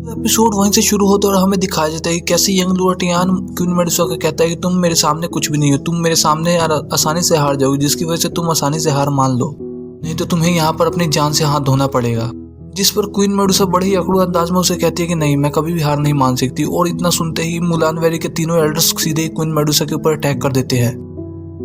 Episode वहीं से शुरू होता है और हमें दिखाया जाता है कि कैसे यंग लुआटियान क्वीन मेडुसा को कहता है कि तुम मेरे सामने कुछ भी नहीं हो, तुम मेरे सामने आसानी से हार जाओगे, जिसकी वजह से तुम आसानी से हार मान लो, नहीं तो तुम्हें यहाँ पर अपनी जान से हाथ धोना पड़ेगा। जिस पर क्वीन मेडुसा बड़े ही अकड़ू अंदाज में उसे कहती है कि नहीं, मैं कभी भी हार नहीं मान सकती। और इतना सुनते ही मुलान वेरी के तीनों एल्डर्स सीधे ही क्वीन मेडुसा के ऊपर अटैक कर देते हैं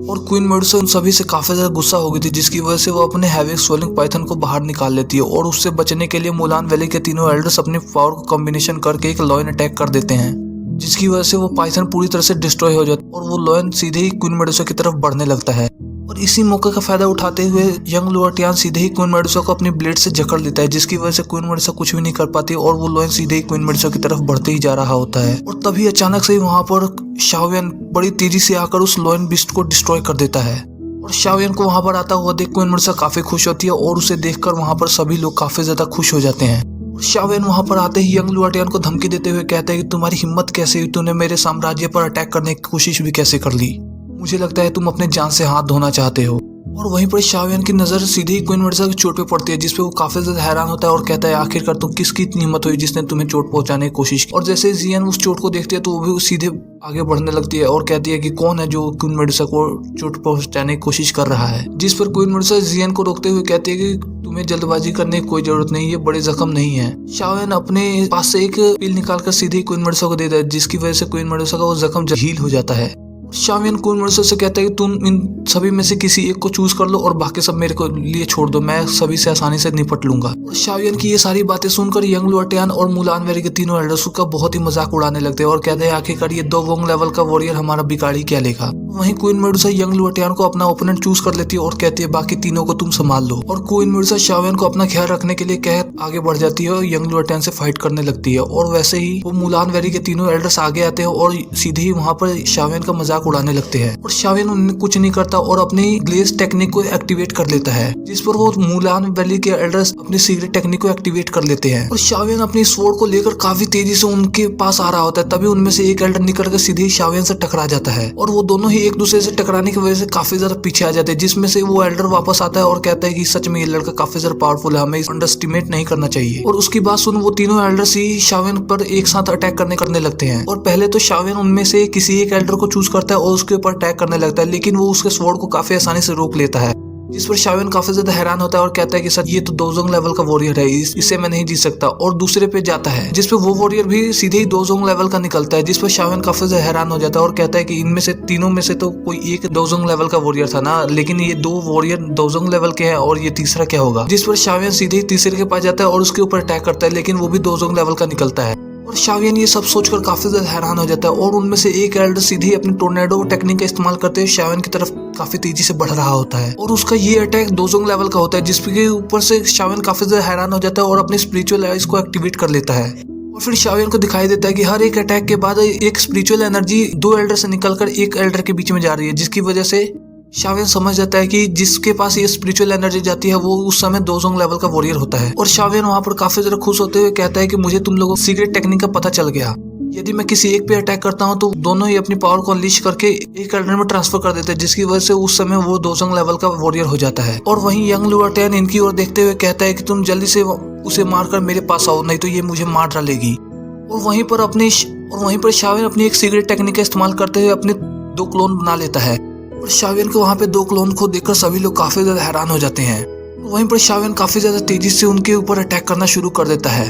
और क्वीन मेडुसा उन सभी से काफी ज्यादा गुस्सा हो गई थी, जिसकी वजह से वो अपने हैवी स्वेलिंग पाइथन को बाहर निकाल लेती है और उससे बचने के लिए मुलान वैली के तीनों एल्डर्स अपनी पावर को कॉम्बिनेशन करके एक लॉयन अटैक कर देते हैं, जिसकी वजह से वो पाइथन पूरी तरह से डिस्ट्रॉय हो जाता है और वो लॉयन सीधे ही क्वीन मेडुसा की तरफ बढ़ने लगता है। और इसी मौके का फायदा उठाते हुए यंग लुआटियान सीधे ही क्वीन मेडुसा को अपनी ब्लेड से जकड़ लेता है, जिसकी वजह से क्वीन मेडुसा कुछ भी नहीं कर पाती और वो लॉयन सीधे ही क्वीन मेडुसा की तरफ बढ़ते ही जा रहा होता है। और तभी अचानक से वहां पर शाओवियन बड़ी तेजी से आकर उस लॉयन बिस्ट को डिस्ट्रॉय कर देता है और शाओवियन को वहां पर आता हुआ देख क्वीन मेडुसा काफी खुश होती है और उसे देखकर वहां पर सभी लोग काफी ज्यादा खुश हो जाते हैं। शाओवियन वहां पर आते ही यंग लुआटियान को धमकी देते हुए कहते हैं कि तुम्हारी हिम्मत कैसे हुई, तूने मेरे साम्राज्य पर अटैक करने की कोशिश भी कैसे कर ली, मुझे लगता है तुम अपने जान से हाथ धोना चाहते हो। और वहीं पर शाओवियन की नजर सीधे ही क्वीन मेडुसा की चोट पे पड़ती है, जिसपे वो काफी ज्यादा हैरान होता है और कहता है आखिरकार तुम किसकी इतनी हिम्मत हुई जिसने तुम्हें चोट पहुंचाने की कोशिश की। और जैसे जियन उस चोट को देखती है तो वो भी सीधे आगे बढ़ने लगती है और कहती है कि कौन है जो क्वीन मेडुसा को चोट पहुंचाने की कोशिश कर रहा है। जिस पर क्वीन मेडुसा जियन को रोकते हुए कहती है कि तुम्हें जल्दबाजी करने की कोई जरूरत नहीं, ये बड़े जख्म नहीं है। शाओवियन अपने पास से एक पिल निकालकर सीधे क्वीन मेडुसा को देता है, जिसकी वजह से क्वीन मेडुसा का वो जख्म हील हो जाता है। शाओवियन क्वीन मेडुसा से कहता है कि तुम इन सभी में से किसी एक को चूज कर लो और बाकी सब मेरे को लिए छोड़ दो, मैं सभी से आसानी से निपट लूंगा। और शाओवियन की ये सारी बातें सुनकर यंग लुआटियान और मुलान वेरी के तीनों एल्डर्स का बहुत ही मजाक उड़ाने लगते हैं और कहते हैं आखिरकार ये 2 वोंग लेवल का वॉरियर हमारा बिगाड़ी क्या लेगा। वहीं क्वीन मेडुसा यंग लुआटियान को अपना ओपोनेंट चूज कर लेती है और कहती है बाकी तीनों को तुम संभाल लो। और क्वीन मेडुसा शाओवियन को अपना ख्याल रखने के लिए कह आगे बढ़ जाती है और यंग लुआटियान से फाइट करने लगती है। और वैसे ही वो मुलान वेरी के तीनों एल्डर्स आगे आते हैं और सीधे ही वहां पर शाओवियन का मजाक उड़ाने लगते हैं और शाओवियन उन्हें कुछ नहीं करता और अपनी ग्लेज टेक्निक को एक्टिवेट कर लेता है, जिस पर वो मुलान वैली के एल्डर्स अपनी सीक्रेट टेक्निक को एक्टिवेट कर लेते हैं। और शाओवियन अपनी स्वॉर्ड को लेकर काफी तेजी से उनके पास आ रहा होता है, तभी उनमें से एक एल्डर निकल कर सीधे ही शाओवियन से टकरा जाता है और वो दोनों ही एक दूसरे से टकराने की वजह से काफी ज्यादा पीछे आ जाते हैं, जिसमें से वो एल्डर वापस आता है और कहता है कि सच में ये लड़का काफी ज्यादा पावरफुल है, हमें अंडर एस्टिमेट नहीं करना चाहिए। और उसकी बात सुन वो तीनों एल्डर्स ही शाओवियन पर एक साथ अटैक करने लगते हैं। और पहले तो शाओवियन उनमें से किसी एक एल्डर को चूज करता है और उसके ऊपर अटैक करने लगता है, लेकिन वो उसके स्वॉर्ड को काफी आसानी से रोक लेता है, जिस पर शाओवियन काफी ज्यादा हैरान होता है और कहता है कि सर ये तो 2 जोंग लेवल का वॉरियर है, इससे मैं नहीं जीत सकता। और दूसरे पे जाता है जिस पे वो वॉरियर भी सीधे ही 2 जोंग लेवल का निकलता है, जिस पर शाओवियन काफी ज्यादा हैरान हो जाता है और कहता है कि इनमें से तीनों में से तो कोई एक 2 जोंग लेवल का वॉरियर था ना, लेकिन ये 2 वॉरियर 2 जोंग लेवल के हैं और ये तीसरा क्या होगा। जिस पर शाओवियन सीधे ही तीसरे के पास जाता है और उसके ऊपर अटैक करता है, लेकिन वो भी 2 जोंग लेवल का निकलता है। और शाओवियन ये सब सोचकर काफी ज्यादा हैरान हो जाता है और उनमें से एक एल्डर सीधे अपनी टोर्नेडो टेक्निक का इस्तेमाल करते हुए शाओवियन की तरफ काफी तेजी से बढ़ रहा होता है और उसका ये अटैक 2 जोंग लेवल का होता है, जिसके ऊपर से शाओवियन काफी ज्यादा हैरान हो जाता है और अपनी स्पिरिचुअल आइज को एक्टिवेट कर लेता है। और फिर शाओवियन को दिखाई देता है कि हर एक अटैक के बाद एक स्पिरिचुअल एनर्जी 2 एल्डर से निकलकर एक एल्डर के बीच में जा रही है, जिसकी वजह से शाओवियन समझ जाता है कि जिसके पास ये स्पिरिचुअल एनर्जी जाती है वो उस समय 2 जोंग लेवल का वॉरियर होता है। और शाओवियन वहां पर काफी ज्यादा खुश होते हुए कहता है कि मुझे तुम लोगों को सीक्रेट टेक्निक का पता चल गया, यदि मैं किसी एक पे अटैक करता हूं तो दोनों ही अपनी पावर को अनलीश करके एक एल्डर में ट्रांसफर कर देते हैं, जिसकी वजह से उस समय वो 2 जोंग लेवल का वॉरियर हो जाता है। और वहीं यंग लुआटियान इनकी ओर देखते हुए कहता है कि तुम जल्दी से उसे मारकर मेरे पास आओ, नहीं तो ये मुझे मार डालेगी। और वहीं पर शाओवियन अपनी एक सीक्रेट टेक्निक का इस्तेमाल करते हुए अपने 2 क्लोन बना लेता है और शाओवियन को वहां पे 2 क्लोन को देखकर सभी लोग काफी ज्यादा हैरान हो जाते हैं। वहीं पर शाओवियन काफी ज्यादा तेजी से उनके ऊपर अटैक करना शुरू कर देता है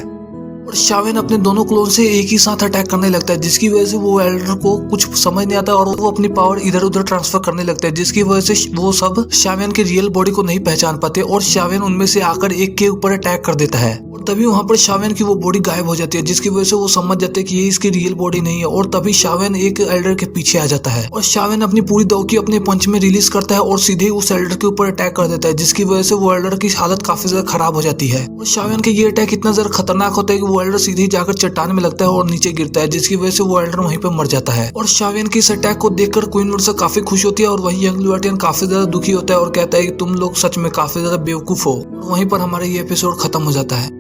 और शाओवियन अपने दोनों क्लोन से एक ही साथ अटैक करने लगता है, जिसकी वजह से वो एल्डर को कुछ समझ नहीं आता और वो अपनी पावर इधर उधर ट्रांसफर करने लगता है, जिसकी वजह से वो सब शाओवियन की रियल बॉडी को नहीं पहचान पाते और शाओवियन उनमें से आकर एक के ऊपर अटैक कर देता है। और तभी वहां पर शाओवियन की वो बॉडी गायब हो जाती है, जिसकी वजह से वो समझ जाते हैं कि ये इसकी रियल बॉडी नहीं है। और तभी शाओवियन एक एल्डर के पीछे आ जाता है और शाओवियन अपनी पूरी दौकी अपने पंच में रिलीज करता है और सीधे उस एल्डर के ऊपर अटैक कर देता है, जिसकी वजह से वो एल्डर की हालत काफी ज्यादा खराब हो जाती है। और शाओवियन के ये अटैक इतना ज्यादा खतरनाक होता है कि वो एल्डर सीधे जाकर चट्टान में लगता है और नीचे गिरता है, जिसकी वजह से वो एल्डर वहीं पर मर जाता है। और शाओवियन की इस अटैक को देखकर क्वीन मेडुसा काफी खुश होती है और वहीं यंग लुआटियान काफी ज्यादा दुखी होता है और कहता है कि तुम लोग सच में काफी ज्यादा बेवकूफ हो। वहीं पर हमारा ये एपिसोड खत्म हो जाता है।